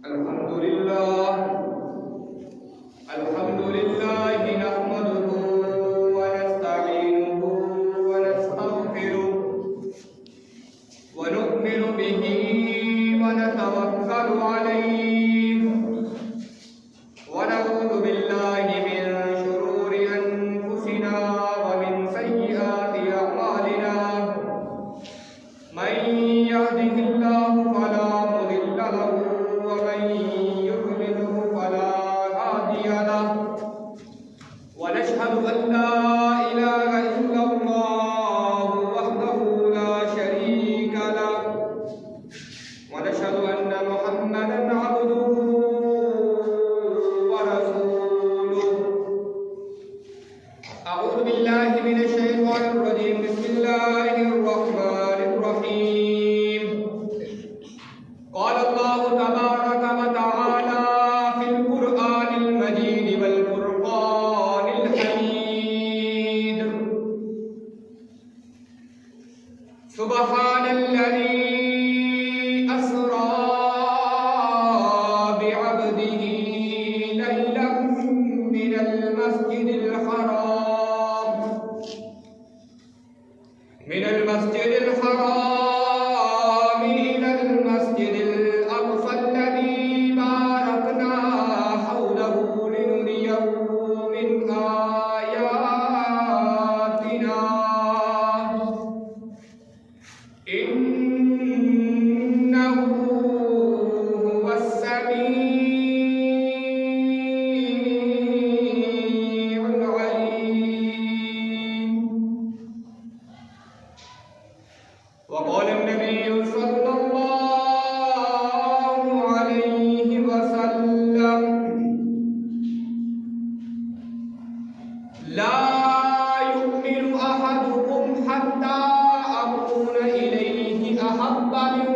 अल्हम्दुलिल्लाह अल्हम्दुलिल्लाह नहमदुहु व नस्तईनुहु व नस्तगफिरुहु व नु'मिनु बिही व नतवक्कलु अलैहि व नऊज़ु बिल्लाहि मिन शुरूरि अनफुसिना व मिन सय्यिआति अअमालिना मन यहदिहिल्लाहु फला मुदिल्ल लहु व मन युद्लिलहु फला हादिय लहु व नशहदु अन ला इलाहा इल्लल्लाहु वहदहु ला शरीका लहु व नशहदु अन्ना मुहम्मदन अब्दुहु व रसूलुहु। अऊज़ु बिल्लाहि मिनश शैतानिर रजीम। बिस्मिल्लाहिर रहमानिर रहीम। क़ाल अल्लाहु तबारक व तआला फिल क़ुरआनिल मजीद वल फ़ुरक़ानिल हमीद। सुब्हानल्लज़ी अस्रा बिअब्दिही लैलन मिनल मस्जिदिल हराम इलल मस्जिदिल अक़सा अल्लज़ी बारकना हौलहु लिनुरियहु मिन आयातिना इन्नहु हुवस समीउल अलीम। वक़ाल नबी सल्लल्लाहु अलैहि वसल्लम ला युमिनु अहदुकुम हत्ता अकून इलैहि अहब्बा मिन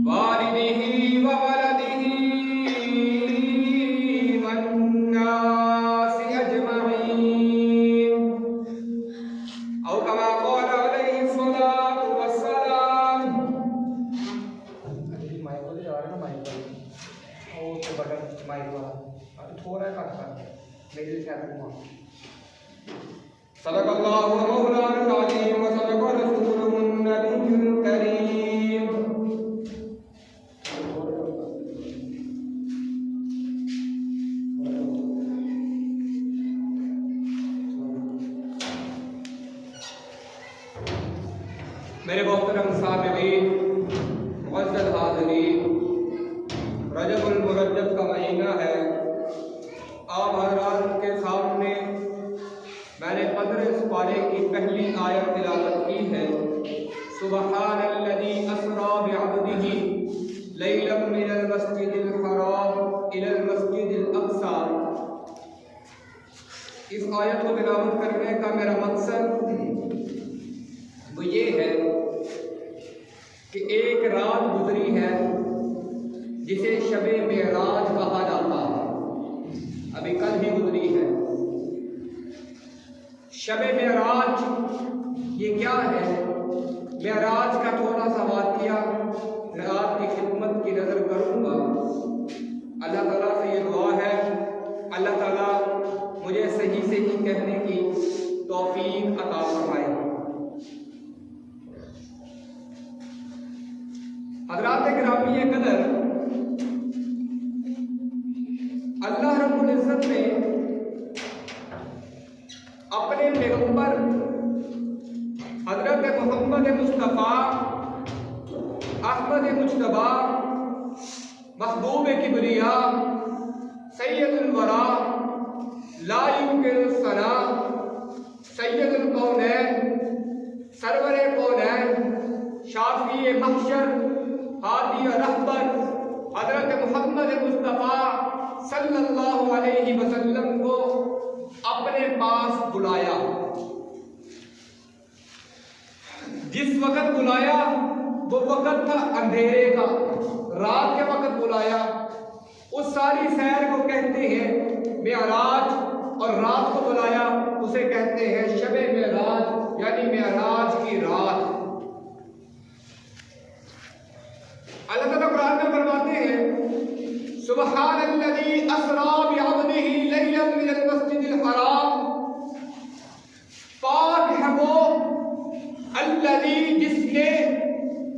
वालिदिही व वलदिही वन्नासि अजमईन। औ कमा क़ाल अलैहि सलातु वस्सलाम। माइक वाले जा रहे ना, माइक वाले और तो बटन माइक वाला थोड़ा कट कर मेरे से आगे सदक़ल्लाहु मौलाना अज़ीम व सदक़ रसूलुहुन नबियुल करीम। मेरे मोहतरम सामिईन, मुअज़्ज़ज़ हाज़िरीन, रजबुल मुरज्जब का महीना है। आप हज़रात के सामने मैंने 15 पारे की पहली आयत तिलावत की है। सुब्हानल्लज़ी अस्रा बिअब्दिही लैलन मिनल मस्जिदिल हराम इलल मस्जिदिल अक़सा। इस आयत को तिलावत करने का मेरा मकसद वो ये है कि एक रात गुजरी है जिसे शबे मेराज कहा जाता है, अभी कल ही गुजरी है। शबे मेराज ये क्या है? मेराज का थोड़ा सा वाक़िया मैं आपकी खिदमत की नज़र करूँगा। अल्लाह ताला से ये दुआ है, अल्लाह ताला मुझे सही से ही कहने की तौफीक अता फरमाए। हज़रात गिरामी कदर, अल्लाह रब्बुल इज़्ज़त ने अपने पैगंबर हज़रत मोहम्मद मुस्तफ़ा अहमद मुज्तबा महबूब किबरिया सैयदुल वरा ला युक़िल सना सैयदुल कौनैन सरवरे कौनैन शाफ़ी महशर हादी रहबर हज़रत मोहम्मद मुस्तफ़ा सल्लल्लाहु अलैहि वसल्लम को अपने पास बुलाया। जिस वक़्त बुलाया वो वक़्त था अंधेरे का, रात के वक़्त बुलाया। उस सारी सैर को कहते हैं मेराज, और रात को बुलाया उसे कहते हैं शबे मेराज, यानी मेराज की रात। अस्रा बिअब्दिही लैलन मिनल मस्जिदिल हराम, पाक है वो अल्लज़ी जिसने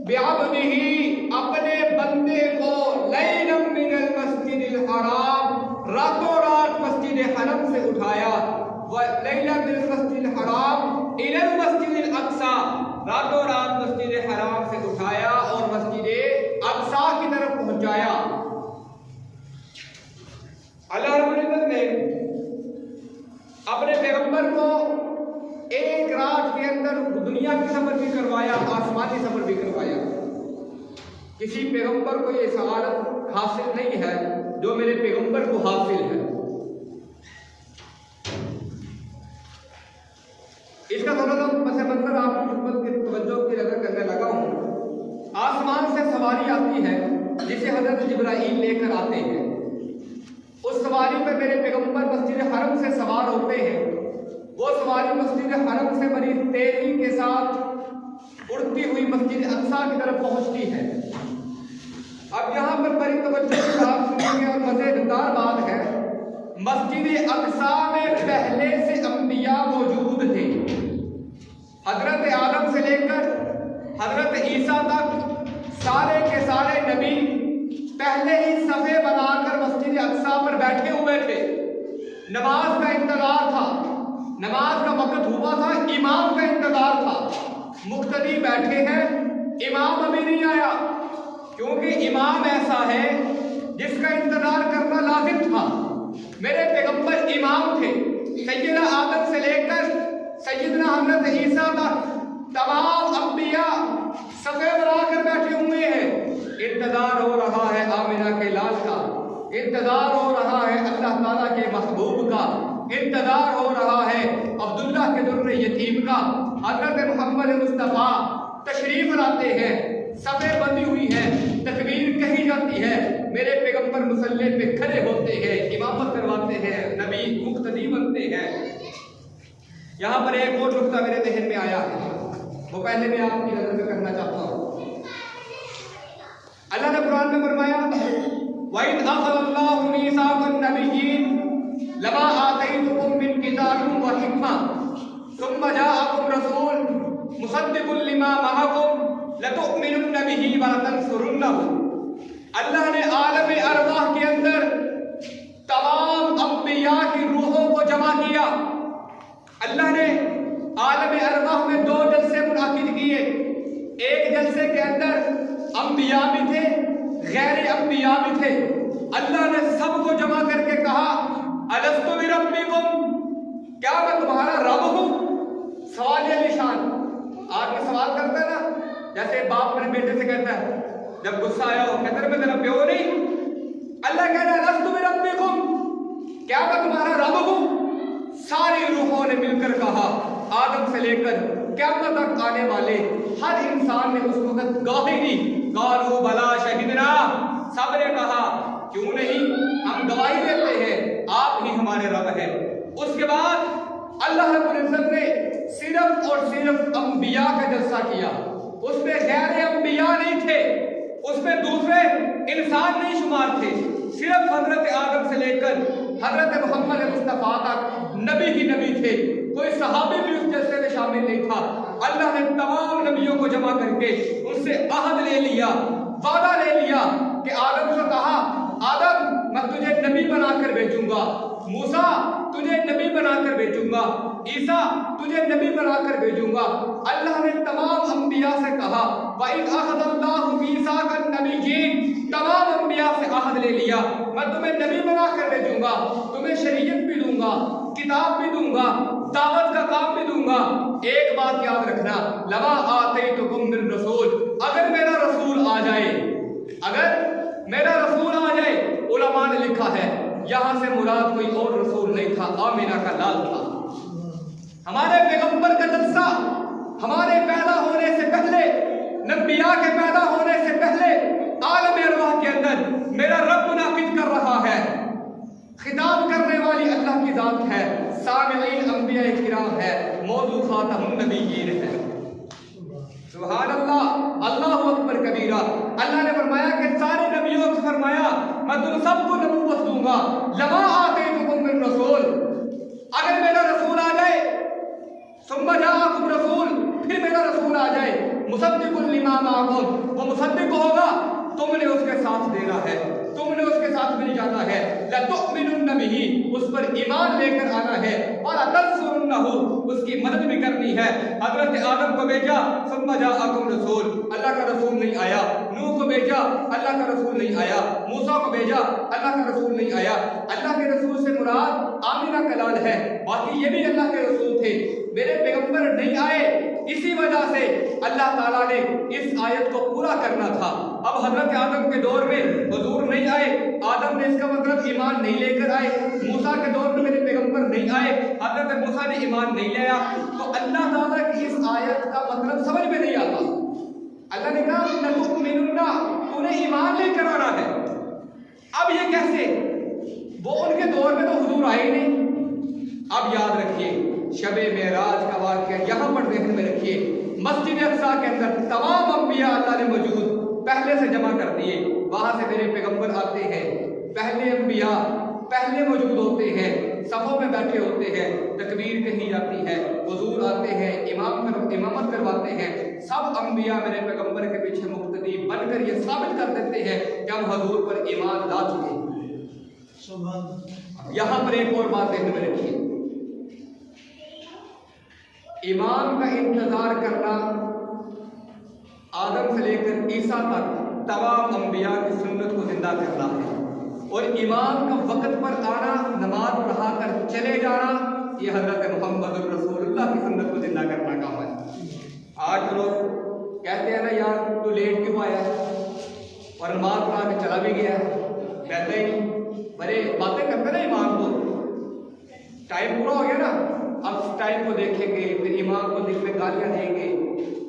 बिअब्दिही अपने बंदे को लैलन मिनल मस्जिदिल हराम रातों रात मस्जिद हरम से उठाया, व लैलन मिनल मस्जिदिल हराम इलल मस्जिदिल अक्सा रातों रात मस्जिद हराम से उठाया और मस्जिद अक्सा की तरफ पहुंचाया। अल्लाह रब्बुल इज्जत ने अपने पैगंबर को एक रात के अंदर दुनिया की सफर भी करवाया, आसमानी सफर भी करवाया। किसी पैगंबर को ये सआदत हासिल नहीं है जो मेरे पैगंबर को हासिल है। इसका थोड़ा सा पस मंजर आपकी खिदमत की तवज्जो की नजर करने लगा हूं। आसमान से सवारी आती है जिसे हजरत जिब्राईल लेकर आते हैं। उस सवारी पर मेरे पैगंबर मस्जिद हरम से सवार होते हैं। वो सवारी मस्जिद हरम से बड़ी तेजी के साथ उड़ती हुई मस्जिद अक्सा की तरफ पहुंचती है। अब यहाँ पर बड़ी तवज्जो के साथ सुनिए और मजेदार बात है, मस्जिद अक्सा में पहले से अंबिया मौजूद थे। हजरत आदम से लेकर हजरत ईसा तक सारे के सारे नबी पहले ही सफे बनाकर मस्जिद अक्सा पर बैठे हुए थे। नमाज का इंतजार था, नमाज का वक्त हुआ था, इमाम का इंतजार था। मुक्तदी बैठे हैं, इमाम अभी नहीं आया, क्योंकि इमाम ऐसा है जिसका इंतजार करना लाजिम था। मेरे पैगंबर इमाम थे। सैयदना आदम से लेकर सैयदना हजरत ईसा तक तमाम अंबिया सफे बनाकर बैठे हुए हैं। इंतजार हो रहा है आमिना के लाल का, इंतजार हो रहा है अल्लाह ताला के महबूब का, इंतजार हो रहा है अब्दुल्ला के दुर्र यतीम का। हजरत मोहम्मद मुस्तफ़ा तशरीफ लाते हैं, सफे बंदी हुई है, तकबीर कही जाती है, मेरे पैगंबर मुसल्ले पे खड़े होते हैं, इमामत करवाते हैं, नबी मुक्तदी बनते हैं। यहाँ पर एक और नुक्ता मेरे ज़हन में आया है, वो पहले मैं आपकी नजर में करना चाहता हूँ। अल्लाह ने कुरान में फरमाया, वइद अख़ज़ल्लाहु मीसाक़न नबिय्यीन लमा आतैतुकुम मिन किताबिन व हिकमा सुम्मा जाअकुम रसूल मुसद्दिक़ुन लिमा मअकुम लतु'मिनुन्न बिही व लतंसुरुन्नहु। अल्लाह ने आलम अरवाह के अंदर तमाम अंबिया की रूहों को जमा किया। अल्लाह ने आलम अरवाह में 2 जलसे मुनाकिद किए। एक जलसे के अंदर अंबिया भी थे, गैर अंबिया भी थे। अल्लाह ने सबको जमा करके कहा, अलस्तु बिरब्बिकुम, क्या मैं तुम्हारा रब हूं? सवाल निशान। आदमी सवाल करता है ना, जैसे बाप अपने बेटे से कहता है जब गुस्सा आया हो, कहते मैं तेरा प्यो नहीं। अल्लाह कह रहा है अलस्तु बिरब्बिकुम, क्या मैं तुम्हारा रब हूं? सारी रूहों ने मिलकर कहा, आदम से लेकर क़यामत तक आने वाले हर इंसान ने उस वक्त गवाही दी। कालू बला शहीदना, सबने कहा क्यों नहीं, हम गवाही देते हैं आप ही हमारे रब हैं। उसके बाद अल्लाह रब्बुल इज्जत ने सिर्फ और सिर्फ अंबिया का जलसा किया। उसमें गैर अंबिया नहीं थे, उसमें दूसरे इंसान नहीं शुमार थे। सिर्फ हजरत आदम से लेकर हजरत मोहम्मद मुस्तफ़ा तक नबी ही नबी थे। कोई सहाबी भी उस जलसे में शामिल नहीं था। अल्लाह ने तमाम नबियों को जमा करके उनसे अहद ले लिया, वादा ले लिया कि आदम से कहा, आदम मैं तुझे नबी बनाकर भेजूंगा, मूसा तुझे नबी बनाकर भेजूंगा, ईसा तुझे नबी बनाकर भेजूंगा। अल्लाह ने तमाम अंबिया से कहा, वइद अख़ज़ल्लाहु मीसाक़न नबिय्यीन, तमाम अंबिया से अहद ले लिया, मैं तुम्हें नबी बनाकर भेजूंगा, तुम्हें शरीयत भी दूंगा, किताब भी दूंगा, दावत का काम भी दूंगा। एक बात याद रखना, लमा आतैतुकुम मिन रसूल, अगर मेरा रसूल आ जाए, अगर मेरा रसूल आ जाए, उलमा ने लिखा है यहां से मुराद कोई और रसूल नहीं था, आमिना का लाल था। हमारे पैगंबर का जलसा हमारे पैदा होने से पहले, नबिया के पैदा होने से पहले आलम अरवाह के अंदर मेरा रब मुनाकिद कर रहा है। खिताब करने वाली अल्लाह की जात है, सामिईन अंबिया किराम है, मौजू खातमुन नबिय्यीन है। सुभान अल्लाह, अल्लाहु अकबर कबीरा। अल्लाह ने फरमाया कि सारे नबियों से फरमाया मैं तुम सबको नबूवत दूंगा। लमा आतैतुकुम मिन रसूल, अगर मेरा रसूल आ जाए, सुम्मा जाअकुम रसूल, फिर मेरा रसूल आ जाए, मुसद्दिकुल लिमा माअकुम, वो मुसद्दिक होगा, तुमने उसके साथ देना है, तुमने उसके साथ मिल जाना है। लतुमिनुन्न बिही, उस पर ईमान लेकर आना है, और अतंसुरुन्नहु, उसकी मदद भी करनी है। हजरत आदम को भेजा, सुम्मा जाअकुम रसूल, अल्लाह का रसूल नहीं आया। नूह को भेजा, अल्लाह का रसूल नहीं आया। मूसा को भेजा, अल्लाह का रसूल नहीं आया। अल्लाह के रसूल से मुराद आमिना का लाल है, बाकी ये भी अल्लाह के रसूल थे। मेरे पैगंबर नहीं आए, इसी वजह से अल्लाह ताला ने इस आयत को पूरा करना था। अब हजरत आदम के दौर में हुजूर नहीं आए, आदम ने इसका मतलब ईमान नहीं लेकर आए। मूसा के दौर में मेरे पैगंबर नहीं आए, हजरत मूसा ने ईमान नहीं लाया। तो अल्लाह ताला की इस आयत का मतलब समझ में नहीं आता। अल्लाह ने कहा लतुमिनुन्ना, उन्हें ईमान लेकर आना है। अब ये कैसे? वो उनके दौर में तो हुजूर आए ही नहीं। अब याद रखिए, शबे मेराज का वाक़या यहाँ पर देखने में रखिए। मस्जिद अक़सा के अंदर तमाम अंबिया अल्लाह ने मौजूद पहले से जमा कर दिए। वहाँ से मेरे पैगंबर आते हैं, पहले अंबिया पहले मौजूद होते हैं, सफ़ों में बैठे होते हैं, तकबीर कही जाती है, हुजूर आते हैं, इमामत करवाते हैं। सब अंबिया मेरे पैगंबर के पीछे मुक्तदी बनकर ये साबित कर देते हैं कि हम हुजूर पर ईमान ला चुके हैं। यहाँ पर एक और बात देखने में रखिए, इमाम का इंतजार करना आदम से लेकर ईसा तक तमाम अंबिया की सुन्नत को जिंदा करना है। और इमाम का वक्त पर आना, नमाज पढ़ा कर चले जाना, ये हजरत मोहम्मद रसूलुल्लाह की सुन्नत को जिंदा करना का है। आज लोग कहते हैं ना यार तू लेट क्यों आया और नमाज पढ़ा के चला भी गया, कहते ही बड़े बातें करते ना इमाम को, टाइम पूरा हो गया ना, अब टाइम को देखेंगे, फिर इमाम को दिल में गालियां देंगे,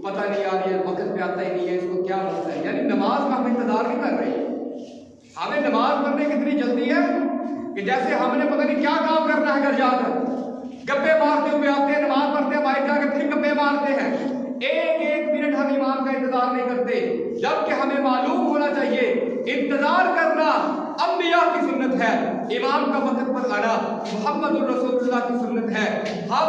पता नहीं यार ये वक्त पे आता ही नहीं है, इसको क्या मसला है। यानी नमाज का हम इंतजार नहीं कर रहे। हमें नमाज पढ़ने की इतनी जल्दी है कि जैसे हमने पता नहीं क्या काम करना है घर जाकर, गप्पे मारते हुए आते हैं, नमाज पढ़ते हैं, बाइक जाकर फिर गप्पे मारते हैं। एक एक मिनट हम इमाम का इंतजार नहीं करते, जबकि हमें मालूम होना चाहिए इंतजार करना अंबिया की सुन्नत है, इमाम का वक्त पर आना मोहम्मद रसूलुल्लाह की सुन्नत है। हम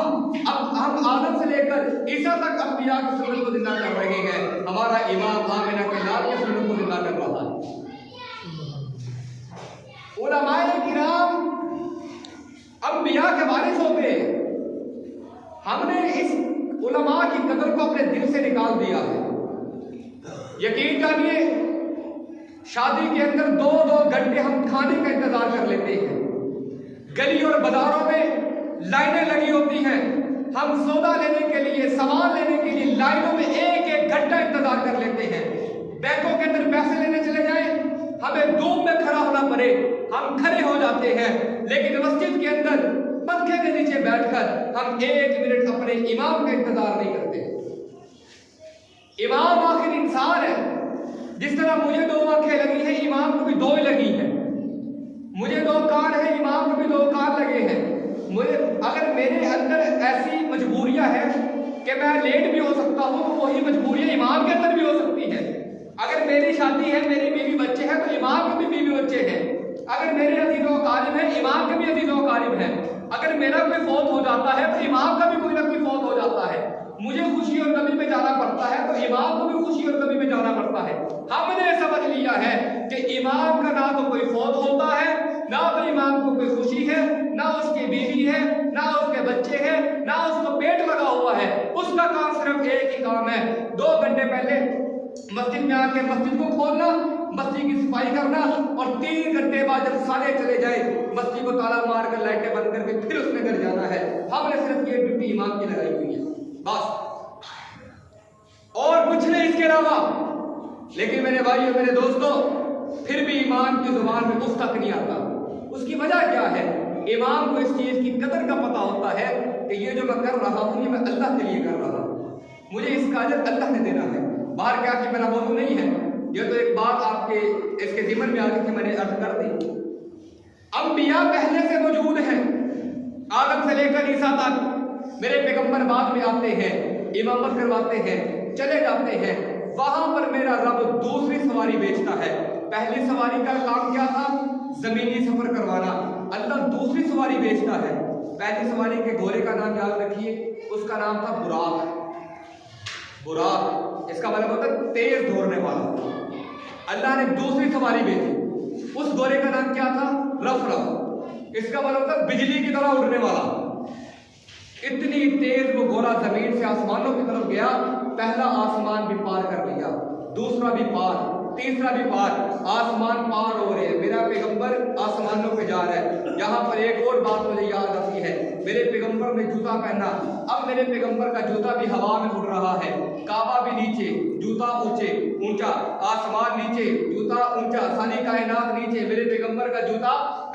आदम से लेकर ईसा तक अंबिया की सुन्नत को जिंदा कर रहे हैं। हमारा इमाम आमिना के लाल की सुन्नत को जिंदा कर रहा है। उलमाए किराम अंबिया के वारिस होते हैं। हमने इस उलमा की कदर को अपने दिल से निकाल दिया है। यकीन जानिए, शादी के अंदर 2-2 घंटे हम खाने का इंतजार कर लेते हैं। गली और बाजारों में लाइनें लगी होती हैं, हम सौदा लेने के लिए, सामान लेने के लिए लाइनों में 1-1 घंटा इंतजार कर लेते हैं। बैंकों के अंदर पैसे लेने चले जाएं, हमें धूप में खड़ा होना पड़े, हम खड़े हो जाते हैं। लेकिन मस्जिद के अंदर पंखे के नीचे बैठकर हम 1 मिनट अपने इमाम का इंतजार नहीं करते। इमाम आखिर इंसान है। जिस तरह मुझे 2 आंखें लगी हैं, इमाम को भी 2 ही लगी हैं। मुझे 2 कान है, इमाम को भी 2 कान लगे हैं। मुझे अगर मेरे अंदर ऐसी मजबूरियां हैं कि मैं लेट भी हो सकता हूँ, तो वही मजबूरियां इमाम के अंदर भी हो सकती है। अगर मेरी शादी है, मेरी बीवी बच्चे हैं, तो इमाम के भी बीवी बच्चे हैं। अगर मेरे अजीज़ों कारिब है, इमाम के भी अजीज़ों कारिब है। अगर मेरा कोई फौत हो जाता है, तो इमाम का भी कोई ना कोई फौत हो जाता है। मुझे खुशी और गमी में जाना पड़ता है, तो इमाम को भी खुशी और गमी में जाना पड़ता है। हमने समझ लिया है कि इमाम का ना तो कोई फौत होता है, ना तो इमाम को कोई खुशी है, ना उसकी बीवी है, ना उसके बच्चे हैं, ना उसको पेट लगा हुआ है। उसका काम सिर्फ एक ही काम है, 2 घंटे पहले मस्जिद में आके मस्जिद को खोलना, मस्जिद की सफाई करना, और 3 घंटे बाद जब सारे चले जाए, मस्जिद को ताला मार कर लाइटें बंद करके फिर उसने घर जाना है। हमने सिर्फ ये ड्यूटी इमाम की लगाई हुई है, बस, और कुछ नहीं इसके अलावा। लेकिन मेरे भाई और मेरे दोस्तों, फिर भी इमाम की जुबान में उस तक नहीं आता। उसकी वजह क्या है? इमाम को इस चीज की कदर का पता होता है कि ये जो मैं कर रहा हूँ, ये मैं अल्लाह के लिए कर रहा हूँ, मुझे इसका अजर अल्लाह ने देना है। बाहर क्या कि मेरा मौजूद नहीं है, ये तो एक बात आपके इसके ज़िम्मन में आ गई थी, मैंने अर्ज कर दी। अंबिया पहले से मौजूद हैं, आदम से लेकर ईसा तक। मेरे पैगंबर बाद में आते हैं, इमामत करवाते हैं, चले जाते हैं। वहां पर मेरा रब दूसरी सवारी बेचता है। पहली सवारी का काम क्या था? जमीनी सफर करवाना। अल्लाह दूसरी सवारी भेजता है। पहली सवारी के घोड़े का नाम याद रखिए, उसका नाम था बुराक। बुराक इसका मतलब होता है तेज दौड़ने वाला। अल्लाह ने दूसरी सवारी भेजी, उस घोड़े का नाम क्या था? Rough rough. इसका मतलब होता है बिजली की तरह उड़ने वाला। इतनी तेज वो घोड़ा जमीन से आसमानों की तरफ गया, पहला आसमान भी पार कर लिया, दूसरा भी पार, तीसरा भी पार, आसमान पार हो रहे हैं, मेरा पैगंबर आसमानों पे जा रहा है। यहाँ पर एक और बात मुझे याद आती है, मेरे पैगंबर ने जूता पहना, अब मेरे पैगंबर का जूता भी हवा में उड़ रहा है। काबा भी नीचे, जूता ऊंचा, आसमान नीचे, जूता ऊंचा, सारी कायनात नीचे, मेरे पैगंबर का जूता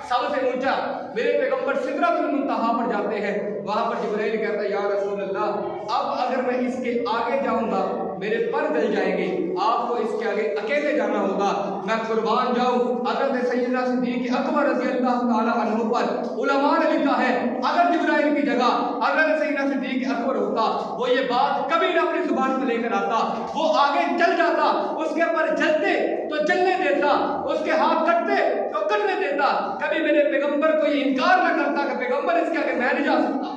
सबसे ऊंचा। मेरे पैगंबर सिदरतुल मुंतहा पर जाते हैं, वहां पर जिब्राइल कहता है या रसूल अल्लाह, अब अगर मैं इसके आगे जाऊंगा मेरे पर जल जाएंगे, आपको इसके आगे अकेले जाना होगा, मैं कुर्बान जाऊं। हज़रत सैयदना सिद्दीक़ अकबर रज़ी अल्लाह ताला अन्हु पर उलमा ने लिखा है, अगर जिब्राइल की जगह हज़रत सैयदना सिद्दीक़ अकबर होता, वो ये बात कभी ना अपनी जुबान पर लेकर आता, वो आगे चल जाता, उसके पर जलते तो जलने देता, उसके हाथ कटते तो कटने देता, कभी मेरे पैगंबर को ये इनकार न करता कि पैगंबर इसके आगे मैं नहीं जा सकता।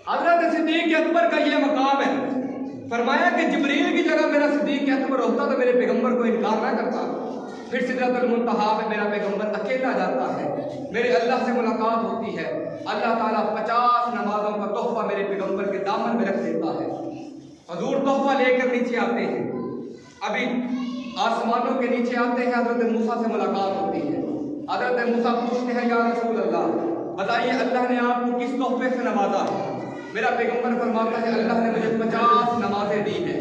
हज़रत सिद्दीक़ अकबर का ये मकाम है, फरमाया कि जिब्रील की जगह मेरा सिद्दीक़ अकबर होता तो मेरे पैगंबर को इनकार ना करता। फिर सिदरतुल मुंतहा पे मेरा पैगंबर अकेला जाता है, मेरे अल्लाह से मुलाकात होती है, अल्लाह ताला 50 नमाजों का तोहफा मेरे पैगंबर के दामन में रख देता है। हुजूर तोहफा लेकर नीचे आते हैं, अभी आसमानों के नीचे आते हैं, हज़रत मूसा से मुलाकात होती है। हज़रत मूसा पूछते हैं या रसूल अल्लाह, बताइए अल्लाह ने आपको किस तोहफे से नवाजा है? मेरा पैगंबर फरमाता है अल्लाह ने मुझे 50 नमाजें दी हैं।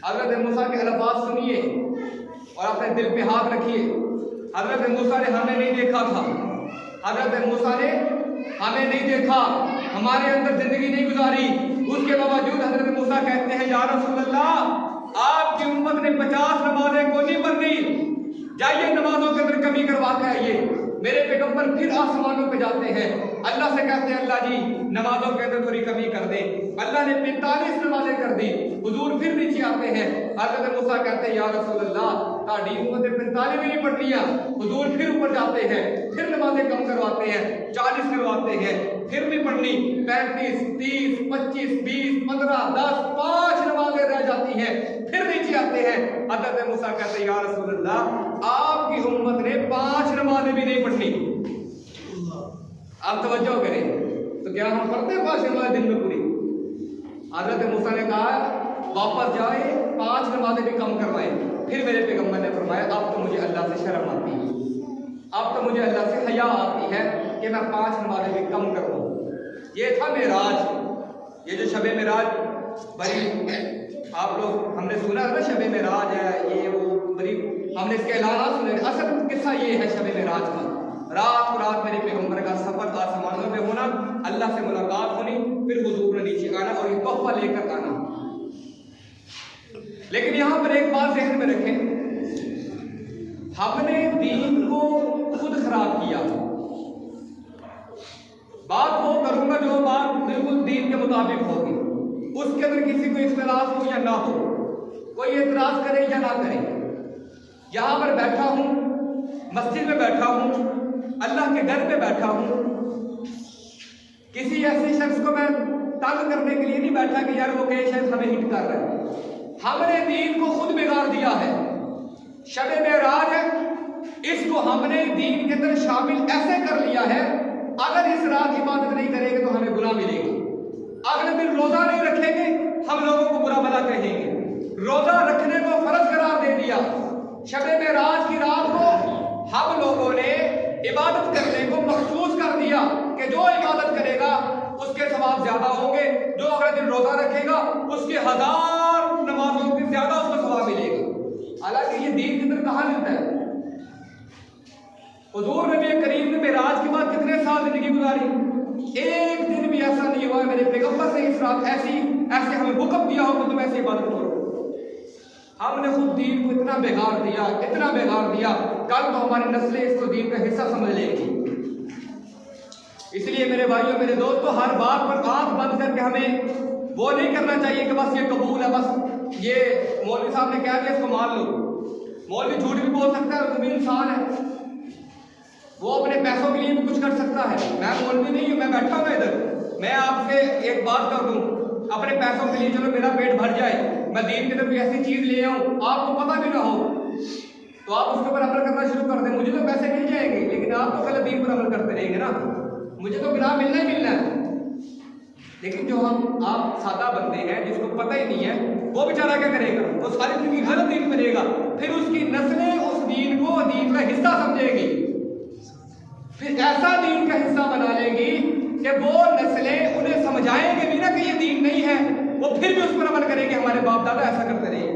हज़रत मूसा के अल्फाज सुनिए और अपने दिल पे हाथ रखिए। हज़रत मूसा ने हमें नहीं देखा था, हज़रत मूसा ने हमें नहीं देखा, हमारे अंदर जिंदगी नहीं गुजारी, उसके बावजूद हज़रत मूसा कहते हैं या रसूल अल्लाह, आपकी उम्मत ने 50 नमाजें को नहीं पढ़नी, जाइए नमाजों के अंदर कमी करवा के आइए। मेरे पैगंबर फिर आसमानों पे जाते हैं, अल्लाह से कहते हैं अल्लाह जी नमाजों के अंदर थोड़ी कमी कर दे। अल्लाह ने 45 नमाजें कर दी। हुजूर फिर नीचे आते हैं, हज़रत मूसा कहते हैं या रसूल अल्लाह, ताड़ी उम्मत ने 45 भी नहीं पढ़ लिया। हुजूर फिर ऊपर जाते हैं, फिर नमाजें कम करवाते हैं, 40 करवाते हैं, फिर भी पढ़नी 35, 30, 25, 20, 15, 10, 5 नमाजें रह जाती हैं। फिर नीचे आते हैं, हज़रत मूसा कहते हैं या रसूल अल्लाह, आपकी उम्मत ने 5 नमाजें भी नहीं पढ़नी। आप तवज्जो करें, तो क्या हम पढ़ते हैं 5 नमाजें दिन में पूरी? हज़रत मूसा ने कहा वापस जाए, 5 नमाजें भी कम करवाएं। फिर मेरे पैगंबर ने फरमाया अब तो मुझे अल्लाह से शर्म आती है, अब तो मुझे अल्लाह से हया आती है कि मैं 5 नमाजें भी कम कर दूं। ये था मेराज। ये जो शबे मेराज बड़ी आप लोग हमने सुना है ना, शबे मेराज है ये वो बड़ी, हमने इसके ऐलान सुने। असल किस्सा ये है शबे मेराज का, रात रात मेरे पैगंबर का सफर, आसमानों में होना, अल्लाह से मुलाकात होनी, फिर हुजूर ने नीचे आना और ये तोहफा लेकर आना। लेकिन यहां पर एक बात ध्यान में रखें, हमने दीन को खुद खराब किया। बात वो करूंगा जो बात बिल्कुल दीन के मुताबिक होगी, उसके अंदर किसी को इख्तिलाफ हो या ना हो, कोई एतराज करे या ना करे। यहां पर बैठा हूं, मस्जिद में बैठा हूं, अल्लाह के घर पे बैठा हूं, किसी ऐसे शख्स को मैं तंग करने के लिए नहीं बैठा कि यार वो कहे शायद हमें हिट कर रहा है। हमने दीन को खुद बिगाड़ दिया है। शब मेराज है, इसको हमने दीन के अंदर शामिल ऐसे कर लिया है, अगर इस रात इबादत नहीं करेंगे तो हमें गुनाह मिलेगा, अगले दिन रोजा नहीं रखेंगे हम लोगों को बुरा भला कहेंगे, रोजा रखने को फर्ज करार दे दिया। शब मेराज की रात को हम लोगों ने इबादत करने को मखसूस कर दिया कि जो इबादत करेगा उसके सवाब ज्यादा होंगे, जो अगले दिन रोजा रखेगा उसके 1000 नमाजों से ज्यादा उसको सवाब मिलेगा। हालांकि ये दीन के अंदर कहां मिलता है? हुजूर नबी करीम ने मेराज के बाद कितने साल जिंदगी गुजारी? एक दिन भी ऐसा नहीं हुआ मेरे पैगंबर ने इस रात ऐसे हमें हुक्म दिया हो कि तुम ऐसी इबादत करो। हमने खुद दीन को इतना बेकार दिया, इतना बेकार दिया, कल तो हमारी नस्लें इसको दीन का हिस्सा समझ लेंगी। इसलिए मेरे भाइयों मेरे दोस्तों, हर बात पर आंख बंद करके हमें वो नहीं करना चाहिए कि बस ये कबूल है, बस ये मौलवी साहब ने कह दिया इसको मान लो। मौलवी झूठ भी बोल सकता है, वो भी इंसान है, वो अपने पैसों के लिए भी कुछ कर सकता है। मैं मौलवी नहीं हूँ, मैं बैठा हूँ इधर, मैं आपसे एक बात कर दूँ, अपने पैसों के लिए चलो मेरा पेट भर जाए, मैं दीन की तरफ कोई ऐसी चीज ले आऊँ आपको पता भी ना हो तो आप उसके ऊपर अमल करना शुरू कर दें, मुझे तो पैसे मिल जाएंगे, लेकिन आप तो गलत दीन पर अमल करते रहेंगे ना, मुझे तो गिनाह मिलना ही मिलना है। लेकिन जो आप सादा बंदे हैं जिसको पता ही नहीं है, वो बेचारा क्या करेगा, वो सारी जिंदगी गलत दीन पर रहेगा, फिर उसकी नस्लें उस दीन को दीन का हिस्सा समझेगी, फिर ऐसा दीन का हिस्सा बना लेगी कि वो नस्लें उन्हें समझाएंगे भी ना कि ये दीन नहीं है, वो फिर भी उस पर अमल करेंगे, हमारे बाप दादा ऐसा करते रहे।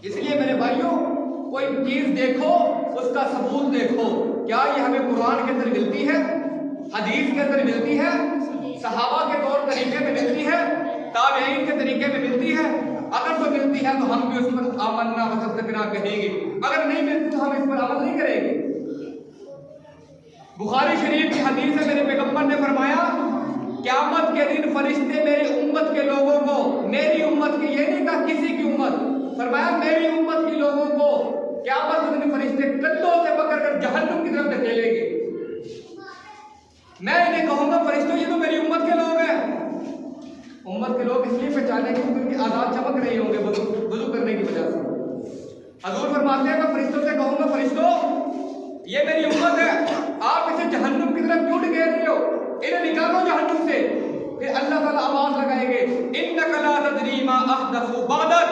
इसलिए मेरे भाइयों, कोई चीज देखो उसका सबूत देखो, क्या ये हमें कुरान के अंदर मिलती है, हदीस के अंदर मिलती है, सहाबा के तौर तरीके में मिलती है, ताबईन के तरीके में मिलती है। अगर तो मिलती है तो हम भी उस पर आमन्ना व सद्दक़ना कहेंगे, अगर नहीं मिलती तो हम इस पर अमल नहीं करेंगे। बुखारी शरीफ की हदीस है, मेरे पैगंबर ने फरमाया क़यामत के दिन फरिश्ते मेरी उम्मत के लोगों को, मेरी उम्मत की, ये नहीं कहा किसी की उम्मत, फरमाया मेरी उम्मत के लोगों को क़यामत के दिन फरिश्ते कंधों से पकड़कर जहन्नुम की तरफ धकेलेंगे। मैं इन्हें कहूंगा फरिश्तों ये तो मेरी उम्मत के लोग हैं। उम्मत के लोग इसलिए पहचानेंगे क्योंकि उनकी आजाद चमक रही होंगे वजू करने की वजह से। हजूर फरमाते हैं मैं फरिश्तों से कहूंगा फरिश्तों ये मेरी उम्मत है, आप इसे जहन्नुम की तरफ क्यों ढकेल रहे हो, इन्हें निकालो जहन्नुम से। फिर अल्लाह ताला आवाज लगाएंगे इन्नका ला तदरी मा अहदसू बादक,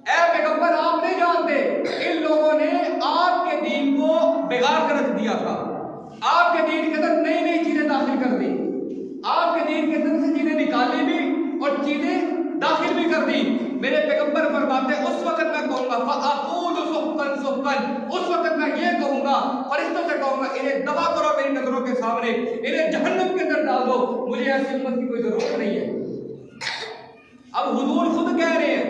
ऐ पैगंबर आप नहीं जानते इन लोगों ने आपके दीन को बिगाड़ कर रख दिया था, आपके दीन के अंदर नई नई चीजें दाखिल कर दी, आपके दीन के अंदर से चीजें निकाली भी और चीजें दाखिल भी कर दी। मेरे पैगंबर फरमाते उस वक्त मैं कहूंगा फ़अक़ूलु सुफ़्क़न सुफ़्क़न, उस वक्त मैं ये कहूंगा फरिश्तों से कहूंगा इन्हें दबा करो मेरी नजरों के सामने, इन्हें जहन्नम के अंदर डाल दो, मुझे ऐसी उम्मत की कोई जरूरत नहीं है। अब हुजूर खुद कह रहे हैं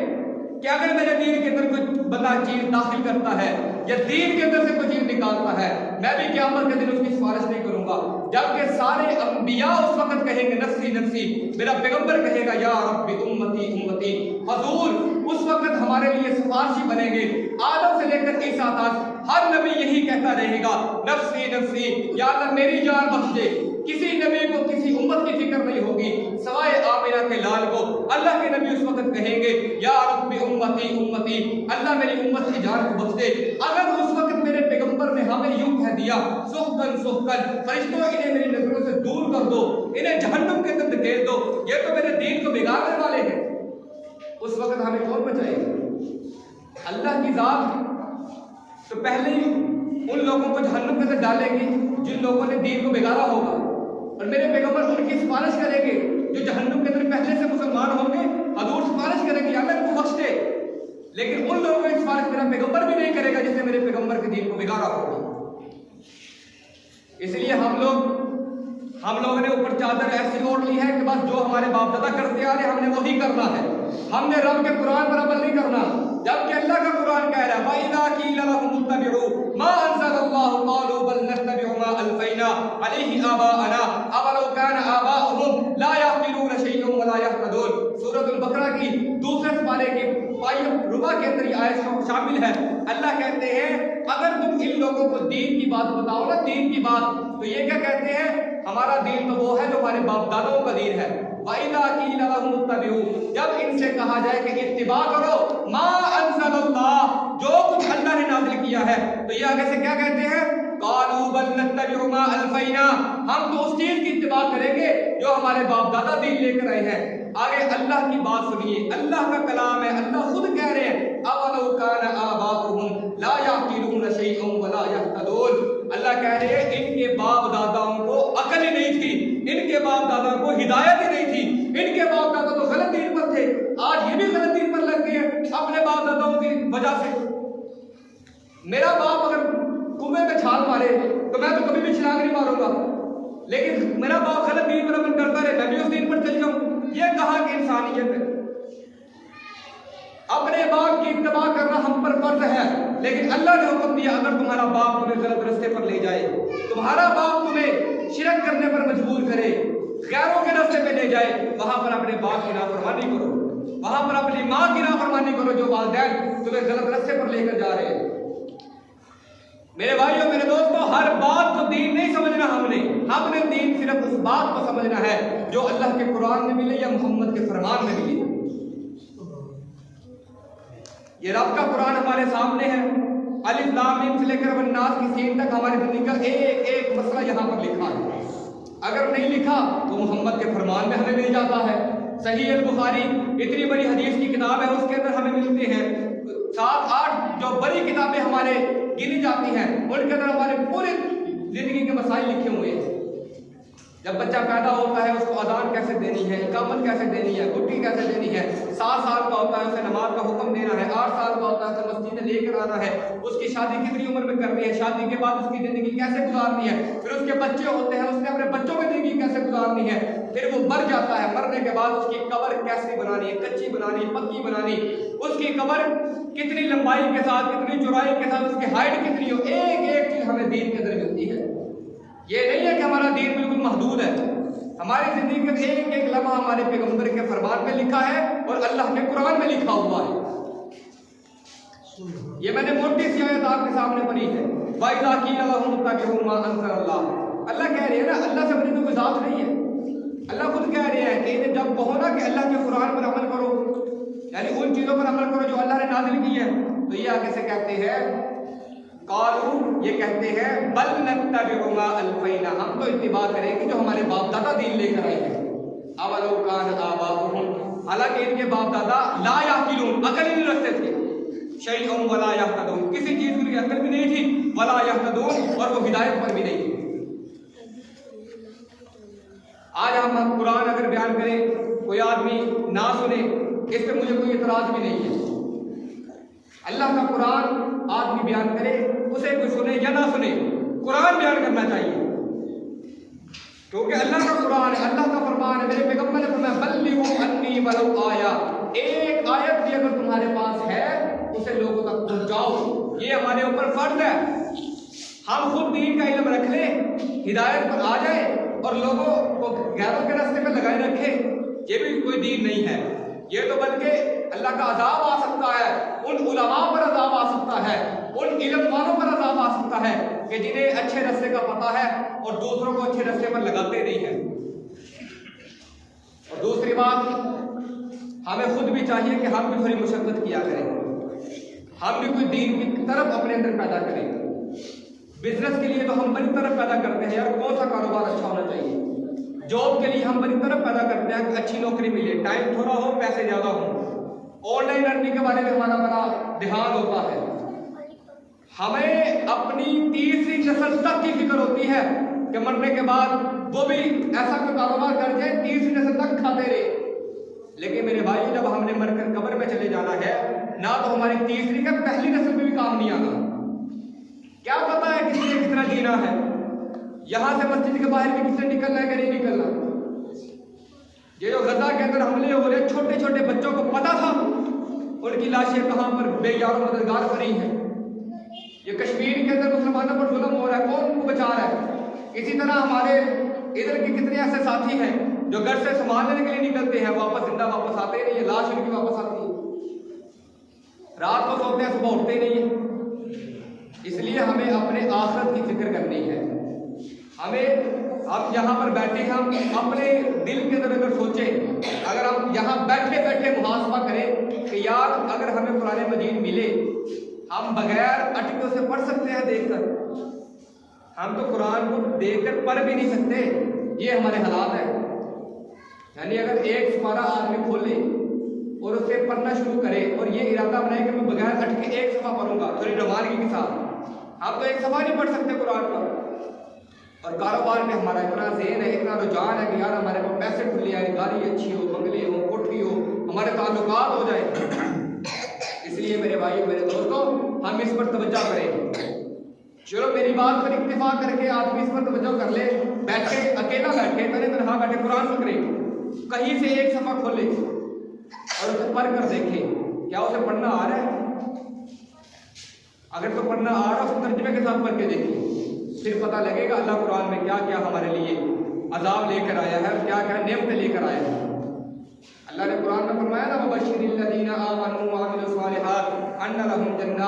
कि अगर मेरे दीन के अंदर कोई बंदा चीज दाखिल करता है या दीन के अंदर से कोई चीज निकालता है, मैं भी क़यामत के दिन उसकी सिफारिश नहीं करूंगा, जबकि सारे अंबिया उस वक्त कहेंगे नफ्सी नफ्सी, मेरा पैगंबर कहेगा या रब्बी उम्मती उम्मती। हजूर उस वक्त हमारे लिए सिफारिशी बनेंगे, आदम से लेकर ईसा तक हर नबी यही कहता रहेगा नफ्सी नफ्सी, या अल्लाह मेरी जान बख्श दे। किसी नबी को किसी उम्मत की फिक्र नहीं होगी सवाए आमिना के लाल को। अल्लाह के नबी उस वक्त कहेंगे या रब्बी उम्मती उम्मती, अल्लाह मेरी उम्मत की जान को बख्श दे। अगर उस वक्त मेरे पैगंबर ने हमें यूं कह दिया सुफ़्क़न सुफ़्क़न, फरिश्तों इन्हें मेरी नजरों से दूर कर दो, इन्हें जहन्नुम के अंदर धकेल दो, ये तो मेरे दीन को बिगाड़ने वाले हैं, उस वक्त हमें कौन बचाएगा? अल्लाह की जात तो पहले ही उन लोगों को जहन्नुम के अंदर डालेगी जिन लोगों ने दीन को बिगाड़ा होगा, और मेरे पैगंबर उनकी सिफारिश करेंगे जो जहन्नुम के अंदर पहले से मुसलमान होंगे। हजूर सिफारिश करेंगे या अल्लाह इनको बख्श दे, लेकिन उन लोगों की सिफारिश मेरा पैगंबर भी नहीं करेगा जिसने मेरे पैगंबर के दीन को बिगाड़ा होगा। इसलिए हम लोगों ने ऊपर चादर ऐसी ओढ़ ली है कि बस जो हमारे बाप दादा करते आ रहे हमने वही करना है, हमने रब के कुरान पर अमल नहीं करना, जबकि अल्लाह का कुरान कह रहा है वइज़ा क़ील लहुम इत्तबिऊ मा अंज़लल्लाहु क़ालू बल नत्तबिउ मा अलफ़ैना अलैहि आबाअना अवलौ काना आबाउहुम ला यअक़िलून शैअन वला यहतदून। सूरतुल बकरा की दूसरे पारे की पाई रुबा के अंदर ये आयत शामिल है। अल्लाह कहते हैं अगर तुम इन लोगों को दीन की बात बताओ ना, दीन की बात, तो ये क्या कहते हैं हमारा दीन तो वो है जो हमारे बाप दादाओं का दीन है। वइज़ा क़ील लहुम इत्तबिऊ, जब इनसे कहा जाए कि इत्तिबा करो मा अंज़लल्लाह, जो कुछ अल्लाह ने नाज़िल किया है, तो ये आगे से क्या कहते हैं क़ालू बल नत्तबिउ मा अलफ़ैना, हम तो उस चीज की इत्तिबा करेंगे जो हमारे बाप दादा दीन लेकर आए हैं। आगे अल्लाह की बात सुनिए, अल्लाह का कलाम है, अल्लाह खुद कह रहे हैं अवलौ काना आबाउहुम ला यअक़िलून शैअन वला यहतदून। अल्लाह कह रहे हैं इनके बाप दादाओं को अकल ही नहीं थी, इनके बाप दादाओं को हिदायत ही नहीं थी, इनके बाप दादा तो गलत दीन पर थे, आज ये भी गलत दीन पर लग गए हैं अपने बाप दादाओं की वजह से। मेरा बाप अगर कुएं में छाल मारे तो मैं तो कभी भी छलांग नहीं मारूंगा, लेकिन मेरा बाप गलत दीन पर अमल करता रहे, मैं भी उस दीन पर चल जाऊं। ये कहा कि इंसानियत है, अपने बाप की इत्तबा करना हम पर फर्ज है, लेकिन अल्लाह ने हुक्म दिया अगर तुम्हारा बाप तुम्हें गलत रास्ते पर ले जाए, तुम्हारा बाप तुम्हें शिरक करने पर मजबूर करे, गैरों के रास्ते पे ले जाए, वहां पर अपने बाप की नाफरमानी करो, वहां पर अपनी माँ की नाफरमानी करो जो वालिदैन तुम्हें गलत रास्ते पर लेकर जा रहे हैं। मेरे भाइयों, मेरे दोस्तों, हर बात को दीन नहीं समझना। हमने दीन सिर्फ उस बात को समझना है जो अल्लाह के कुरान में मिले या मोहम्मद के फरमान में मिले। ये रब का कुरान हमारे सामने है, अलिफ लाम मीम से लेकर वन्नास की सीन तक हमारी जिंदगी का एक एक मसला यहाँ पर लिखा है। अगर नहीं लिखा तो मोहम्मद के फरमान में हमें मिल जाता है। सही अल बुखारी इतनी बड़ी हदीस की किताब है, उसके अंदर हमें मिलते हैं 7-8 जो बड़ी किताबें हमारे गिनी जाती हैं, उनके अंदर हमारे पूरे जिंदगी के मसाइल लिखे हुए हैं। जब बच्चा पैदा होता है उसको अजान कैसे देनी है, इकामत कैसे देनी है, गुट्टी कैसे देनी है। 7 साल का होता है उसे नमाज का हुक्म देना है। 8 साल का होता है उसे मस्जिद में लेकर आना है। उसकी शादी कितनी उम्र में करनी है, शादी के बाद उसकी जिंदगी कैसे गुजारनी है। फिर उसके बच्चे होते हैं, उसने अपने बच्चों की जिंदगी कैसे गुजारनी है। फिर वो मर जाता है, मरने के बाद उसकी कब्र कैसे बनानी है, कच्ची बनानी, पक्की बनानी, उसकी कब्र कितनी लंबाई के साथ, कितनी चौड़ाई के साथ, उसकी हाइट कितनी हो, एक एक चीज हमें दीन के अंदर मिलती है। ये नहीं है कि हमारा दीन बिल्कुल महदूद है। हमारी जिंदगी का एक एक लम्हा हमारे पैगंबर के फरमान में लिखा है और अल्लाह के कुरान में लिखा हुआ है। ये मैंने मोटी सी आयत आपके सामने पढ़ी है। वाइदा कीला लहुम तबिउ मा अंज़लल्लाह। अल्लाह कह रहे हैं ना, अल्लाह से बड़ी तो कोई जात नहीं है। अल्लाह खुद कह रहे हैं कि इन्हें जब कहो ना कि अल्लाह के कुरान पर अमल करो, यानी उन चीजों पर अमल करो जो अल्लाह ने नाज़िल की है, तो ये आगे से कहते हैं कालू, ये कहते हैं बल नत्तबिउ मा अल्फैना, हम तो इत्तिबा करेंगे जो हमारे बाप दादा दीन लेकर आए हैं। अवलौ कान आबाउहुम, हालांकि इनके बाप दादा ला याकिलून, अकल ही नहीं रखते थे। शैअन वला यहतदून, किसी चीज की अकल भी नहीं थी, वला यहतदून, और वो हिदायत पर भी नहीं थी। आज हम कुरान अगर बयान करें, कोई आदमी ना सुने, इस पर मुझे कोई इतराज भी नहीं है। अल्लाह का कुरान आदमी बयान करे, उसे कोई सुने या ना सुने, कुरान बयान करना चाहिए, क्योंकि अल्लाह का कुरान है, अल्लाह का फरमान है। मेरे पैगंबर ने फरमाया बल्लिगू अन्नी वलौ आया, एक आयत भी अगर तुम्हारे पास है उसे लोगों तक पहुंचाओ। ये हमारे ऊपर फर्ज है। हम खुद दीन का इल्म रख लें, हिदायत पर आ जाए और लोगों को गैरों के रास्ते पे लगाए रखे, ये भी कोई दीन नहीं है। ये तो बल्कि अल्लाह का अजाब आ सकता है, उन उलमा पर अजाब आ सकता है, उन इल्म वालों पर अजाब आ सकता है कि जिन्हें अच्छे रास्ते का पता है और दूसरों को अच्छे रास्ते पर लगाते नहीं है। और दूसरी बात, हमें खुद भी चाहिए कि हम भी थोड़ी मुशक्कत किया करें, हम भी कोई दीन की तरफ अपने अंदर पैदा करें। बिजनेस के लिए तो हम बड़ी तरफ पैदा करते हैं, यार कौन सा कारोबार अच्छा होना चाहिए। जॉब के लिए हम बड़ी तरफ पैदा करते हैं कि अच्छी नौकरी मिले, टाइम थोड़ा हो, पैसे ज्यादा हो। ऑनलाइन अर्निंग के बारे में हमारा बड़ा ध्यान होता है। हमें अपनी तीसरी नस्ल तक की फिक्र होती है कि मरने के बाद वो भी ऐसा कोई कारोबार कर जाए तीसरी नस्ल तक खाते रहे। लेकिन मेरे भाई, जब हमने मरकर कब्र में चले जाना है, ना तो हमारी तीसरी का पहली नस्ल में भी काम नहीं आना। क्या पता है किसने कितना जीना है, यहां से मस्जिद के बाहर भी किसने निकलना है कि नहीं निकलना। ये जो गजा के अंदर हमले हो रहे, छोटे छोटे बच्चों को पता था उनकी लाशें कहां पर बेयारों मददगार पड़ी हैं। ये कश्मीर के अंदर मुसलमानों पर जुल्म हो रहा है, कौन उनको बचा रहा है। इसी तरह हमारे इधर के कितने ऐसे साथी हैं जो घर से सामान लेने के लिए निकलते हैं, वापस जिंदा वापस आते नहीं है, लाश उनकी वापस आती है। रात को सोते हैं, सुबह उठते नहीं है। इसलिए हमें अपने आखिरत की फिक्र करनी है। हमें अब यहाँ पर बैठे, हम अपने दिल के अंदर अगर सोचें, अगर हम यहाँ बैठे बैठे मुहासबा करें कि यार अगर हमें कुरान मजीद मिले, हम बगैर अटकों से पढ़ सकते हैं देखकर। हम तो कुरान को देखकर पढ़ भी नहीं सकते, ये हमारे हालात है। यानी अगर एक सुपारा आदमी खोले और उसे पढ़ना शुरू करे और ये इरादा बनाए कि मैं बगैर अटके एक सफा पढ़ूंगा थोड़ी रवानगी के साथ, हम तो एक सफा नहीं पढ़ सकते कुरान का। और कारोबार में हमारा इतना ज़हन है, इतना रुझान है कि यार हमारे पास पैसे खुले आए, गाड़ी अच्छी हो, बंगले हो, कोठी हो, हमारे ताल्लुकात हो जाए। इसलिए मेरे भाई मेरे दोस्तों, हम इस पर तवज्जो करें। चलो मेरी बात पर इत्तेफा करके आदमी इस पर तवज्जो कर ले, बैठे अकेला बैठे, तने तनहा बैठे कुरान पकड़े, कहीं से एक सफा खोले और उसे पढ़ कर देखे क्या उसे पढ़ना आ रहा है। अगर तो पढ़ना आ रहा है उसे तर्जुमे के साथ पढ़ के देखिए, फिर पता लगेगा अल्लाह कुरान में क्या क्या हमारे लिए अजाब लेकर आया है, क्या क्या नेमतें लेकर आया है। अल्लाह ने कुरान में फरमाया ना, वबश्शिरिल लज़ीना आमनू व अमिलुस सालिहात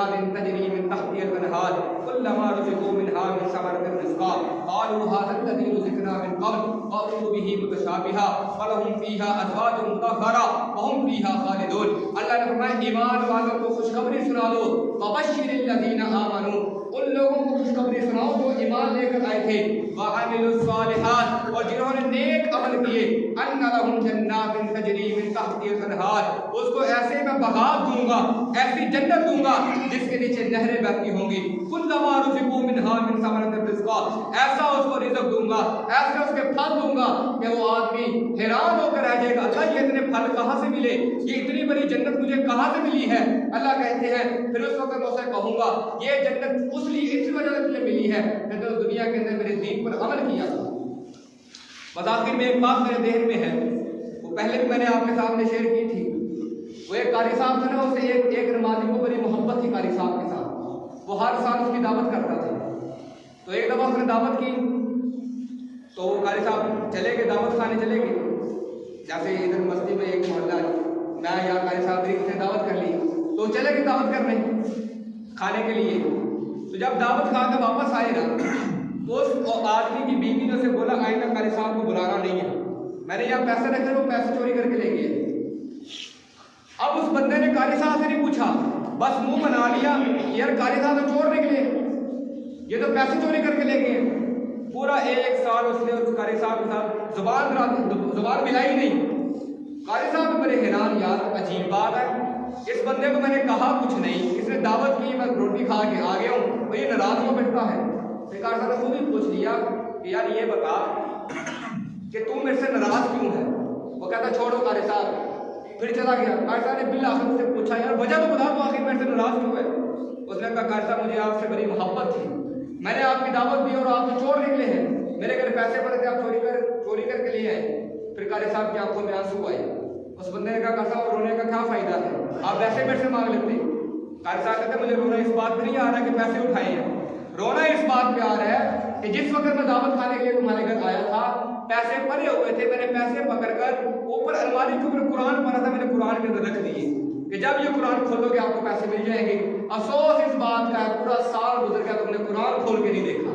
जन्नातिन तजरी मिन तहतिहल अनहार कुल्लमा रुज़िक़ू मिनहा मिन समरतिन रिज़्क़ा क़ालू हाज़ा अल्लज़ी रुज़िक़ना मिन क़ब्ल फ़अतू बिही मुतशाबिहा फ़लहुम फ़ीहा अज़वाजुन मुतहहरा वहुम फ़ीहा ख़ालिदून। अल्लाह ने फरमाया ईमान वालों को खुशखबरी सुना दो, वबश्शिरिल लज़ीना आमनू, उन लोगों को खुशखबरी सुनाओ जो ईमान लेकर आए थे, व अमिलुस सालिहात, और जिन्होंने नेक अमल किए, अन्ना लहुम जन्नातिन तजरी मिन तहतिहल अनहार, उसको ऐसे मैं बगात दूंगा, ऐसी जन्नत दूंगा जिसके नीचे नहरें बहती होंगी। कुल्लमा रुज़िक़ू मिनहा मिन समरतिन रिज़्क़ा, ऐसा उसको रिज़्क़ दूंगा, ऐसे उसके फल दूंगा कि वो आदमी हैरान होकर रह जाएगा, अल्लाह ये इतने फल कहाँ से मिले, ये इतनी बड़ी जन्नत मुझे कहाँ से मिली है। अल्लाह कहते हैं फिर उस वक्त मैं उसे कहूंगा ये जन्नत उस लिए इस वजह से मुझे मिली है कि तो दुनिया के अंदर मेरे दीन पर अमल किया था। बस आखिर में एक बात मेरे देहन में है, वो पहले भी मैंने आपके सामने शेयर की थी। वो एक कारी साहब था ना, उसे एक नमाजी को बड़ी मोहब्बत थी कारी साहब के साथ, वो हर साल उसकी दावत करता था। तो एक दफ़ा उसने दावत की तो वो कारी साहब चले गए, दावत खाने चले गए। जैसे इधर मस्ती में एक मोहल्ला है, मैं यहाँ कारी साहब ने दावत कर ली तो चले गए दावत करने खाने के लिए। तो जब दावत खा कर वापस आए ना तो उस आदमी की बीवी ने उसे बोला आइंदा कारी साहब को बुलाना नहीं है, मैंने यहाँ पैसे रखे वो पैसे चोरी करके ले गए। अब उस बंदे ने कारी साहब से नहीं पूछा, बस मुंह बना लिया यार कारी साहब तो चोर निकले, ये तो पैसे चोरी करके ले गए। पूरा एक साल उसने उस कारी साहब के साथ जुबान मिलाई नहीं। कारी साहब बड़े हैरान, यार अजीब बात है, इस बंदे को मैंने कहा कुछ नहीं, इसने दावत की, मैं रोटी खा के आ गया हूँ और ये नाराज हो बैठता है। कारी साहब ने खुद ही पूछ लिया कि यार ये बता कि तू मेरे से नाराज क्यों है। वो कहता छोड़ो कारी साहब, फिर चला गया। कारी साहब ने बिल आखिर से पूछा यार वजह तो बता दो, आखिर मेरे से नाराज क्यों है। उसने कहा कारी साहब मुझे आपसे बड़ी मोहब्बत थी, मैंने आपकी दावत दी और आप तो चोर निकले हैं, मेरे घर पैसे पड़े थे आप चोरी करके लिए आए। फिर कारी साहब की आंखों में आंसू आए। उस बंदे ने कहा साहब रोने का क्या फायदा है, आप वैसे मेरे से मांग लेते। कारी साहब कहते मुझे रोना इस बात पे नहीं आ रहा कि पैसे उठाए हैं, रोना इस बात पे आ रहा है कि जिस वक्त मैं दावत खाने के लिए तुम्हारे घर आया था पैसे पड़े हुए थे, मैंने पैसे पकड़कर ऊपर अलमारी के ऊपर कुरान पढ़ा था, मैंने कुरान के अंदर रख दिए कि जब ये कुरान खोलोगे आपको पैसे मिल जाएंगे। अफसोस इस बात का है पूरा साल गुजर गया तुमने कुरान खोल के नहीं देखा।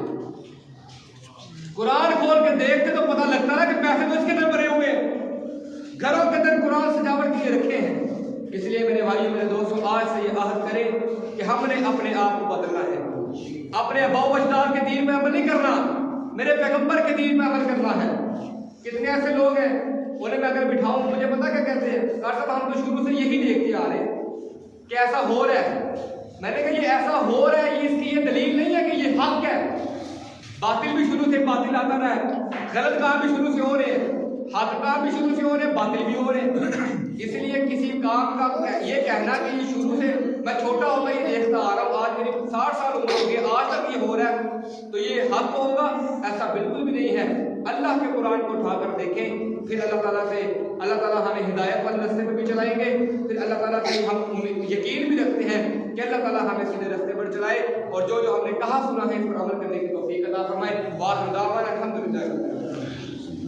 कुरान खोल के देखते तो पता लगता ना कि पैसे तो इसके अंदर भरे हुए हैं, घरों के अंदर कुरान सजावट के लिए रखे हैं। इसलिए मेरे भाइयों मेरे दोस्तों आज से ये आहद करें कि हमने अपने आप को बदलना है, अपने अबाउ अजदाद के दीन में अमल नहीं करना, मेरे पैगंबर के दीन में अमल करना है। कितने ऐसे लोग हैं उन्हें मैं अगर बिठाऊं मुझे पता क्या कहते हैं, साहब हम तो शुरू से यही देखते आ रहे हैं कि ऐसा हो रहा है। मैंने कहा ये ऐसा हो रहा है, ये इसकी ये दलील नहीं है कि ये हक है। बातिल भी शुरू से बातिल आता रहा है, गलत काम भी शुरू से हो रहे हैं, हक काम भी शुरू से हो रहे हैं, बातिल भी हो रहे हैं। इसलिए किसी काम का ये कहना कि ये शुरू से मैं छोटा होता ही देखता आ रहा हूँ, आज मेरी 60 साल उम्र हो गई, आज तक ये हो रहा है तो ये हक होगा, ऐसा बिल्कुल भी नहीं है। अल्लाह के कुरान को उठाकर देखें, फिर अल्लाह ताला हमें हिदायत वाले रास्ते पे भी चलाएंगे। फिर अल्लाह ताला से हम यकीन भी रखते हैं कि अल्लाह ताला हमें सीधे रास्ते पर चलाए और जो जो हमने कहा सुना है इस पर अमल करने की तौफीक अता फरमाए। वाह अल्हम्दुलिल्लाह।